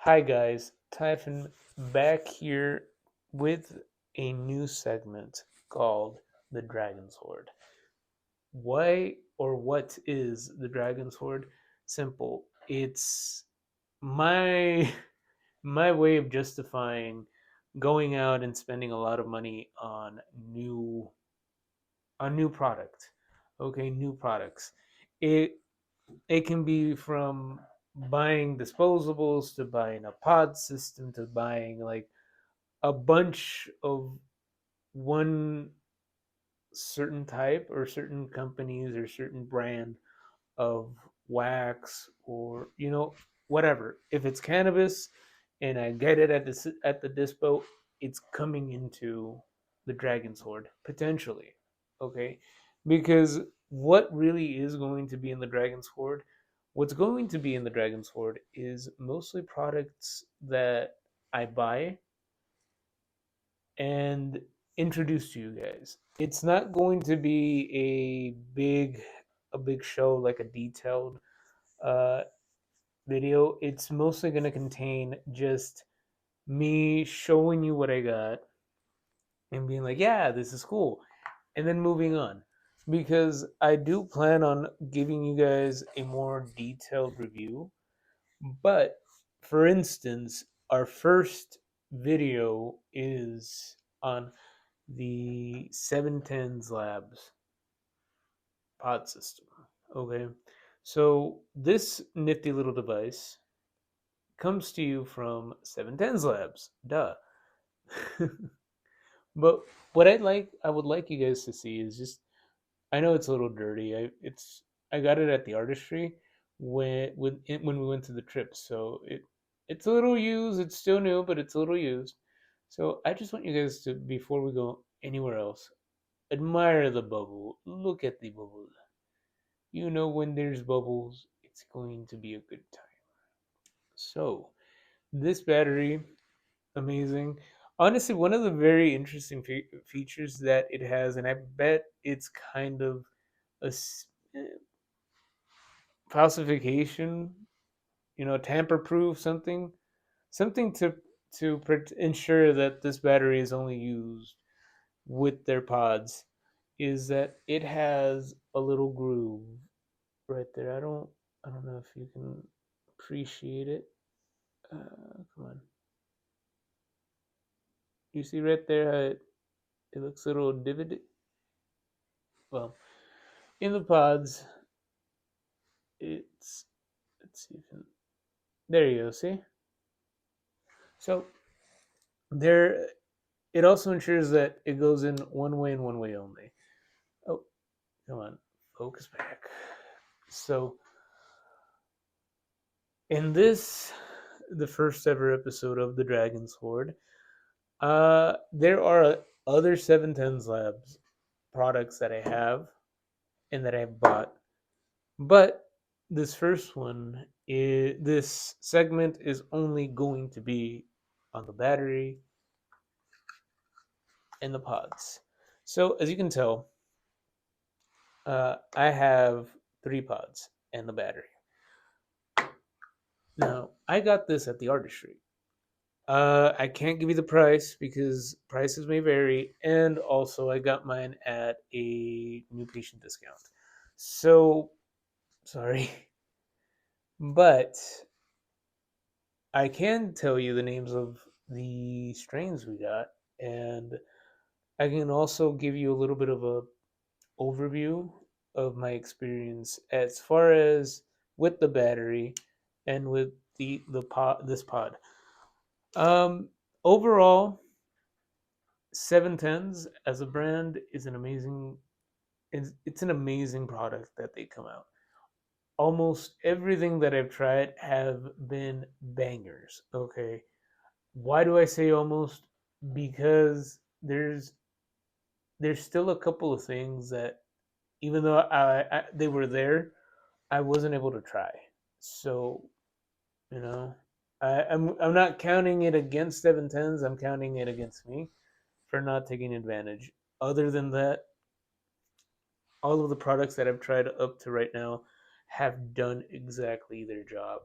Hi guys, Typhon back here with a new segment called the Dragons Hoard. Why or what is the Dragons Hoard? Simple. It's my my way of justifying going out and spending a lot of money on new product. Okay, new products. It it can be from buying disposables to buying a pod system to buying like a bunch of one certain type or certain companies or certain brand of wax or whatever. If it's cannabis and I get it at the dispo, it's coming into the Dragon's Hoard potentially. Okay, because what really is going to be in the Dragon's Hoard? What's going to be in the Dragon's Hoard is mostly products that I buy and introduce to you guys. It's not going to be a big show like a detailed uh, video. It's mostly going to contain just me showing you what I got and being like, yeah, this is cool, and then moving on. Because I do plan on giving you guys a more detailed review. But for instance, our first video is on the 710s Labs pod system. Okay, so this nifty little device comes to you from 710s Labs. Duh. But what I would like you guys to see is just I know it's a little dirty. I got it at the artistry when we went to the trip, so it's a little used. It's still new, but it's a little used. So I just want you guys to, before we go anywhere else, admire the bubble. Look at the bubble. When there's bubbles, it's going to be a good time. So this battery, amazing. Honestly, one of the very interesting features that it has, and I bet it's kind of a falsification, tamper-proof, something to ensure that this battery is only used with their pods, is that it has a little groove right there. I don't know if you can appreciate it. Come on, you see right there how it looks a little divoted. Well, in the pods, it's let's see if there you go. See, so there it also ensures that it goes in one way and one way only. Oh, come on, focus back. So, in this, the first ever episode of the Dragons Hoard, there are other 710s Labs products that I have and that I've bought, but this segment is only going to be on the battery and the pods. So, as you can tell, I have three pods and the battery. Now, I got this at the artistry. I can't give you the price because prices may vary, and also I got mine at a new patient discount. So, sorry, but I can tell you the names of the strains we got, and I can also give you a little bit of a overview of my experience as far as with the battery and with the pod this pod. Overall, 710s as a brand is an amazing it's an amazing product that they come out. Almost everything that I've tried have been bangers. Okay. Why do I say almost? Because there's still a couple of things that even though they were there, I wasn't able to try. So, you know, I'm not counting it against 710s, I'm counting it against me for not taking advantage. Other than that, all of the products that I've tried up to right now have done exactly their job.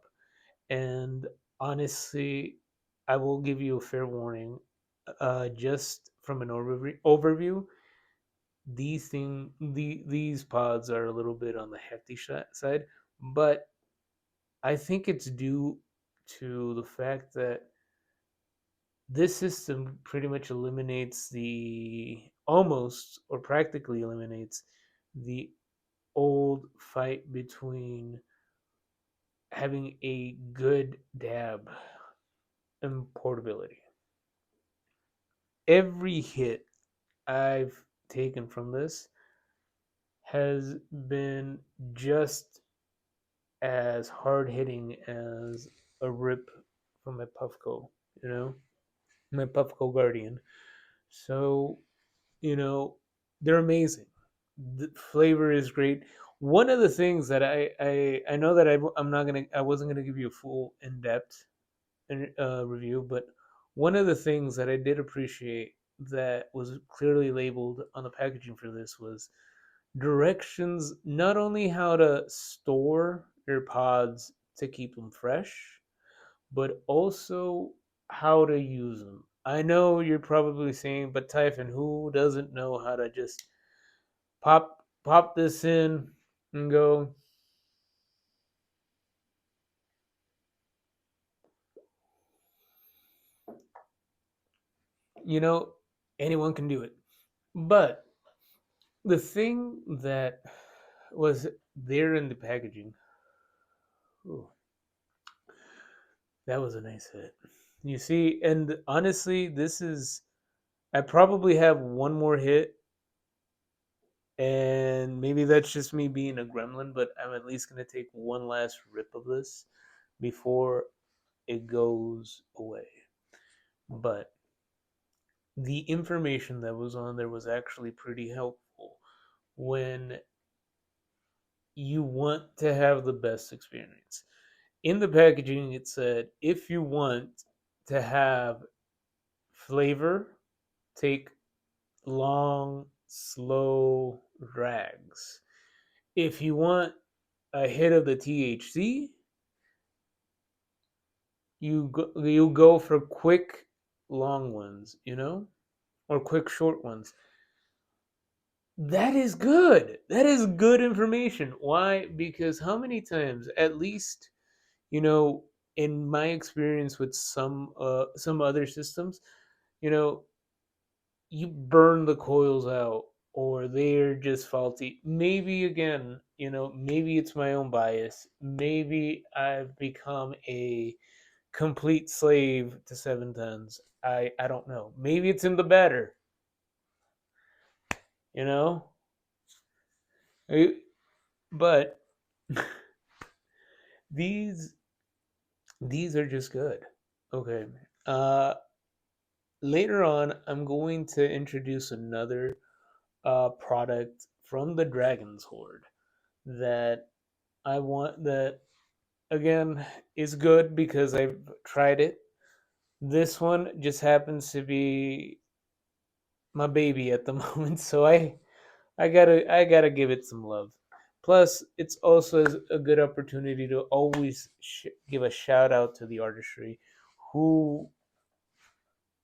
And honestly, I will give you a fair warning. Just from an overview, these pods are a little bit on the hefty side, but I think it's due to the fact that this system pretty much eliminates the almost or practically eliminates the old fight between having a good dab and portability. Every hit I've taken from this has been just as hard hitting as a rip from my Puffco, you know, my Puffco Guardian. So, you know, they're amazing. The flavor is great. One of the things that I know that I'm not gonna I wasn't gonna give you a full in depth review, but one of the things that I did appreciate that was clearly labeled on the packaging for this was directions, not only how to store your pods to keep them fresh, but also how to use them. I know you're probably saying, but Typhon, who doesn't know how to just pop this in and go, you know, anyone can do it. But the thing that was there in the packaging, ooh, that was a nice hit. You see, and honestly, this is I probably have one more hit, and maybe that's just me being a gremlin, but I'm at least gonna take one last rip of this before it goes away. But the information that was on there was actually pretty helpful when you want to have the best experience. In the packaging, it said if you want to have flavor, take long, slow drags. If you want a hit of the THC, you go for quick, long ones, or quick, short ones. That is good. That is good information. Why? Because how many times, at least, you know, in my experience with some other systems, you know, you burn the coils out or they're just faulty. Maybe again, maybe it's my own bias. Maybe I've become a complete slave to 710s. I don't know. Maybe it's in the batter, you know? But these these are just good. Okay. Uh Later on I'm going to introduce another product from the Dragons Hoard that I want that again is good because I've tried it. This one just happens to be my baby at the moment, so I gotta give it some love. Plus, it's also a good opportunity to always give a shout out to the artistry, who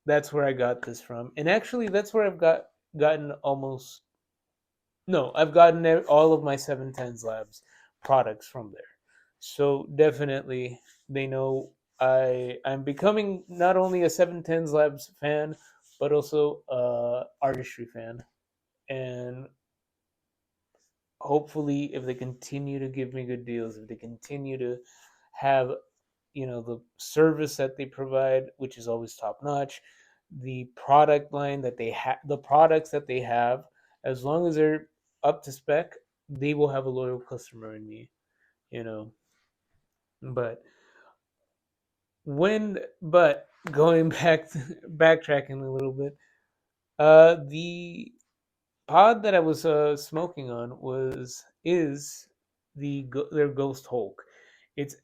that's where I got this from, and actually that's where gotten almost no, I've gotten all of my 710s Labs products from there. So definitely, they know I'm becoming not only a 710s Labs fan, but also a artistry fan, and hopefully if they continue to give me good deals, if they continue to have the service that they provide, which is always top notch, the product line that they have, the products that they have, as long as they're up to spec, they will have a loyal customer in me, you know. But but going backtracking a little bit, the pod that I was smoking on was is their Ghost Hulk. It's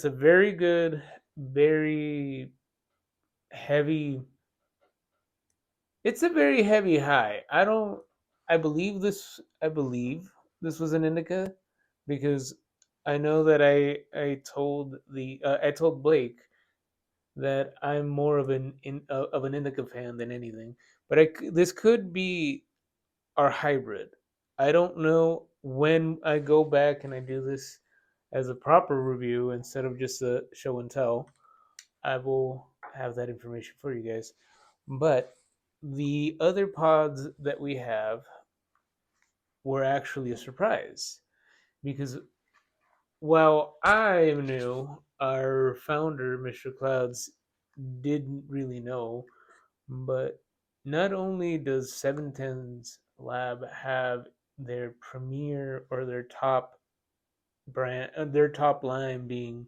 a very good, very heavy. It's a very heavy high. I don't. I believe this. I believe this was an indica because I know that I told Blake. that I'm more of an indica fan than anything. But this could be our hybrid. I don't know when I go back and I do this as a proper review instead of just a show and tell. I will have that information for you guys. But the other pods that we have were actually a surprise because while I knew, our founder, Mr. Clouds, didn't really know. But not only does 710's lab have their premier or their top line being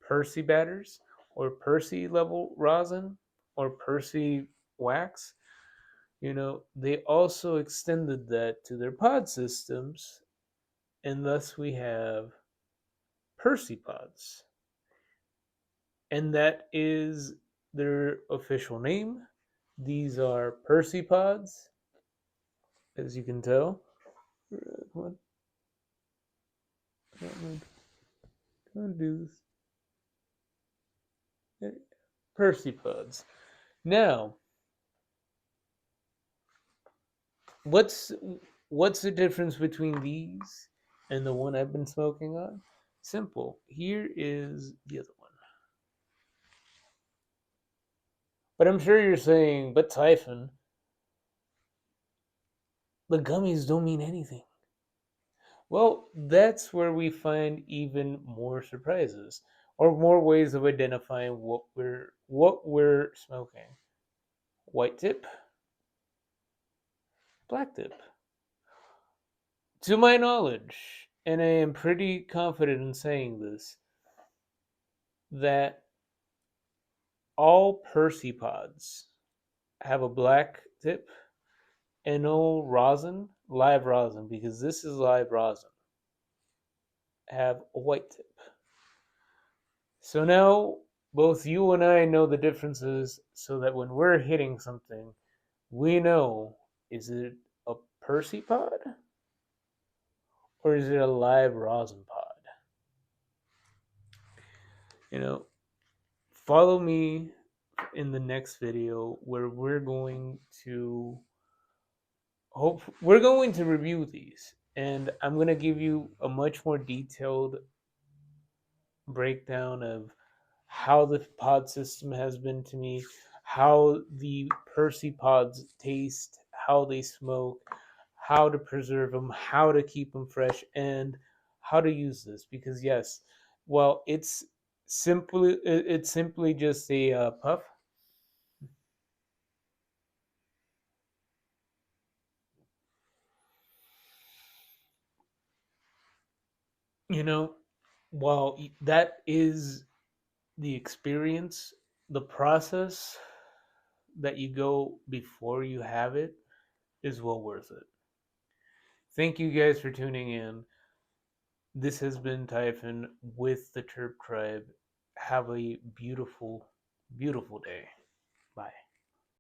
Percy batters or Percy level rosin or Percy wax, they also extended that to their pod systems, and thus we have Percy pods. And that is their official name. These are Percy pods, as you can tell. What? Don't do this. Percy pods. Now, what's what's the difference between these and the one I've been smoking on? Simple. Here is the other one. But I'm sure you're saying, but Typhon, the gummies don't mean anything. Well, that's where we find even more surprises or more ways of identifying what we're smoking. White tip, black tip. To my knowledge, and I am pretty confident in saying this, that all Percy pods have a black tip and all live rosin, because this is live rosin, have a white tip. So now both you and I know the differences so that when we're hitting something, we know, is it a Percy pod or is it a live rosin pod? You know, follow me in the next video where we're going to review these, and I'm going to give you a much more detailed breakdown of how the pod system has been to me, how the Percy pods taste, how they smoke, how to preserve them, how to keep them fresh, and how to use this. Because yes, well, it's simply just a puff. You know, while that is the experience, the process that you go before you have it is well worth it. Thank you guys for tuning in. This has been Typhon with the Terp Tribe. Have a beautiful, beautiful day.